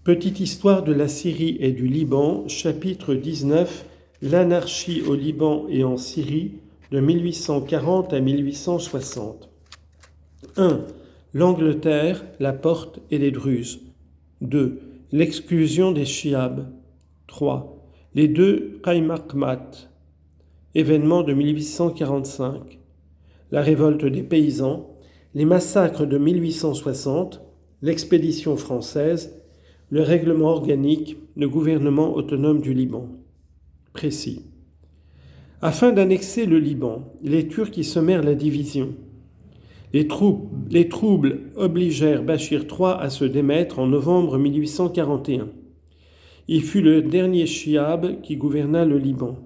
Petite histoire de la Syrie et du Liban, chapitre 19, l'anarchie au Liban et en Syrie, de 1840 à 1860. 1. L'Angleterre, la Porte et les Druzes. 2. L'exclusion des Chiabes. 3. Les deux Qaymakmat. Événements de 1845. La révolte des paysans, les massacres de 1860, l'expédition française, le règlement organique, le gouvernement autonome du Liban. Précis. Afin d'annexer le Liban, les Turcs y semèrent la division. Les troubles obligèrent Bachir III à se démettre en novembre 1841. Il fut le dernier Chiabe qui gouverna le Liban.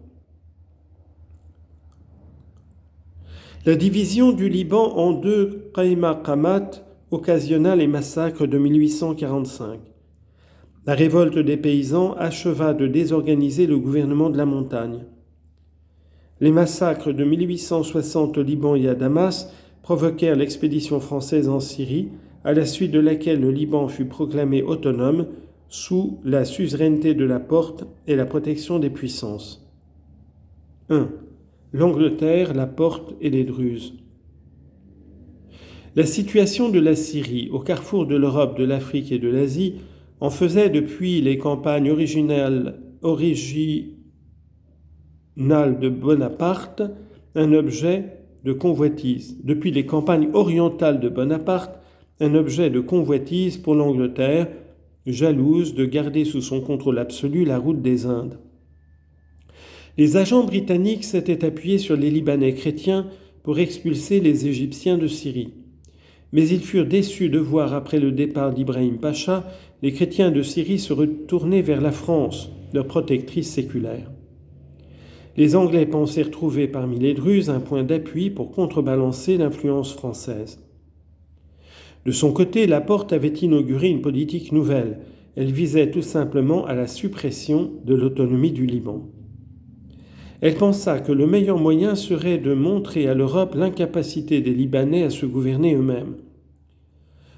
La division du Liban en deux Qaymakmat occasionna les massacres de 1845. La révolte des paysans acheva de désorganiser le gouvernement de la montagne. Les massacres de 1860 au Liban et à Damas provoquèrent l'expédition française en Syrie, à la suite de laquelle le Liban fut proclamé autonome sous la suzeraineté de la Porte et la protection des puissances. 1. L'Angleterre, la Porte et les Druzes. La situation de la Syrie, au carrefour de l'Europe, de l'Afrique et de l'Asie, en faisait depuis les campagnes originales de Bonaparte un objet de convoitise. Depuis les campagnes orientales de Bonaparte, un objet de convoitise pour l'Angleterre, jalouse de garder sous son contrôle absolu la route des Indes. Les agents britanniques s'étaient appuyés sur les Libanais chrétiens pour expulser les Égyptiens de Syrie. Mais ils furent déçus de voir, après le départ d'Ibrahim Pacha, les chrétiens de Syrie se retourner vers la France, leur protectrice séculaire. Les Anglais pensèrent trouver parmi les Druzes un point d'appui pour contrebalancer l'influence française. De son côté, la Porte avait inauguré une politique nouvelle. Elle visait tout simplement à la suppression de l'autonomie du Liban. Elle pensa que le meilleur moyen serait de montrer à l'Europe l'incapacité des Libanais à se gouverner eux-mêmes.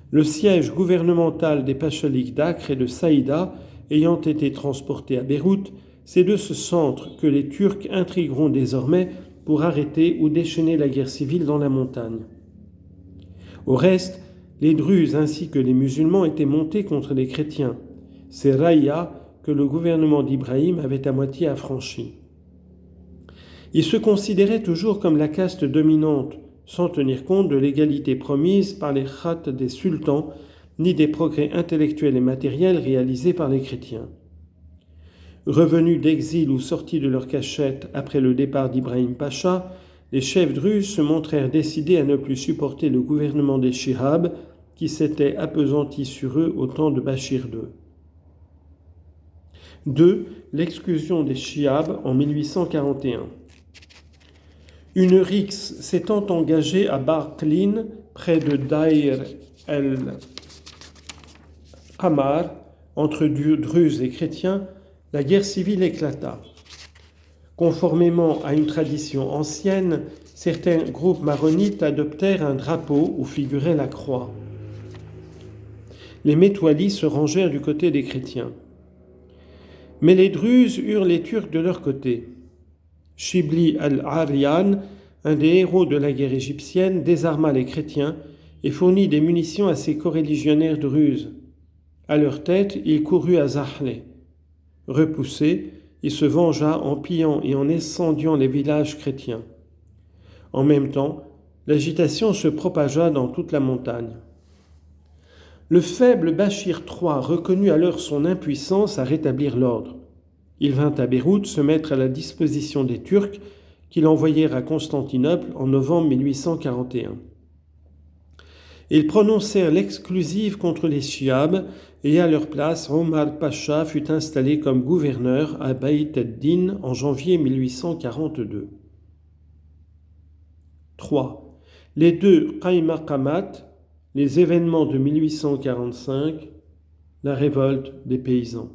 Le siège gouvernemental des pachaliks d'Acre et de Saïda ayant été transporté à Beyrouth, c'est de ce centre que les Turcs intrigueront désormais pour arrêter ou déchaîner la guerre civile dans la montagne. Au reste, les Druzes ainsi que les musulmans étaient montés contre les chrétiens, ces raïas que le gouvernement d'Ibrahim avait à moitié affranchis. Ils se considéraient toujours comme la caste dominante, sans tenir compte de l'égalité promise par les khats des sultans, ni des progrès intellectuels et matériels réalisés par les chrétiens. Revenus d'exil ou sortis de leur cachette après le départ d'Ibrahim Pacha, les chefs druzes se montrèrent décidés à ne plus supporter le gouvernement des Chihabs qui s'était appesanti sur eux au temps de Bachir II. 2. L'exclusion des Chihabs en 1841. Une rixe s'étant engagée à Barqlin, près de Daïr el-Qamar, entre Druzes et chrétiens, la guerre civile éclata. Conformément à une tradition ancienne, certains groupes maronites adoptèrent un drapeau où figurait la croix. Les Métoualis se rangèrent du côté des chrétiens. Mais les Druzes eurent les Turcs de leur côté. Shibli al-Aryan, un des héros de la guerre égyptienne, désarma les chrétiens et fournit des munitions à ses coreligionnaires druzes. À leur tête, il courut à Zahle. Repoussé, il se vengea en pillant et en incendiant les villages chrétiens. En même temps, l'agitation se propagea dans toute la montagne. Le faible Bachir III reconnut alors son impuissance à rétablir l'ordre. Il vint à Beyrouth se mettre à la disposition des Turcs qui l'envoyèrent à Constantinople en novembre 1841. Ils prononcèrent l'exclusive contre les Chiabs et à leur place, Omar Pacha fut installé comme gouverneur à Baït ed-Din en janvier 1842. 3. Les deux Qaymakmat, les événements de 1845, la révolte des paysans.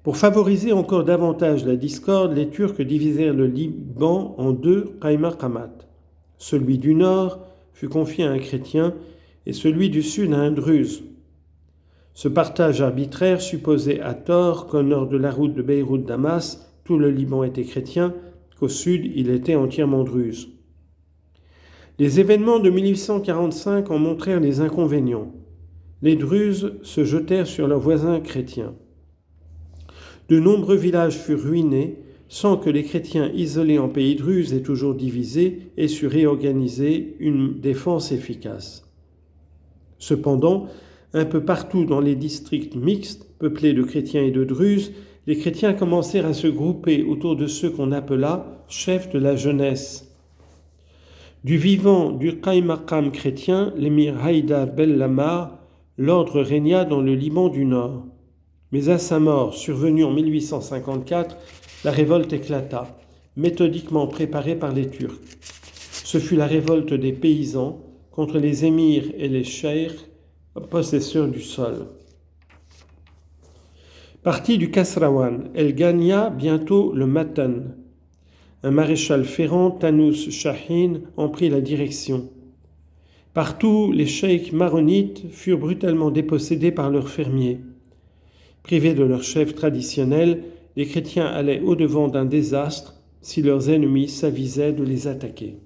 Pour favoriser encore davantage la discorde, les Turcs divisèrent le Liban en deux Qaymakmat. Celui du nord fut confié à un chrétien et celui du sud à un druze. Ce partage arbitraire supposait à tort qu'au nord de la route de Beyrouth-Damas, tout le Liban était chrétien, qu'au sud, il était entièrement druze. Les événements de 1845 en montrèrent les inconvénients. Les druzes se jetèrent sur leurs voisins chrétiens. De nombreux villages furent ruinés sans que les chrétiens isolés en pays druze aient toujours divisé et su réorganiser une défense efficace. Cependant, un peu partout dans les districts mixtes, peuplés de chrétiens et de druzes, les chrétiens commencèrent à se grouper autour de ceux qu'on appela chefs de la jeunesse. Du vivant du Qaïmaqam chrétien, l'émir Haïdar Bel-Lamar, l'ordre régna dans le Liban du Nord. Mais à sa mort, survenue en 1854, la révolte éclata, méthodiquement préparée par les Turcs. Ce fut la révolte des paysans contre les émirs et les cheikhs, possesseurs du sol. Partie du Kasrawan, elle gagna bientôt le Matan. Un maréchal ferrant, Tanous Shahin, en prit la direction. Partout, les cheikhs maronites furent brutalement dépossédés par leurs fermiers. Privés de leur chef traditionnel, les chrétiens allaient au-devant d'un désastre si leurs ennemis s'avisaient de les attaquer.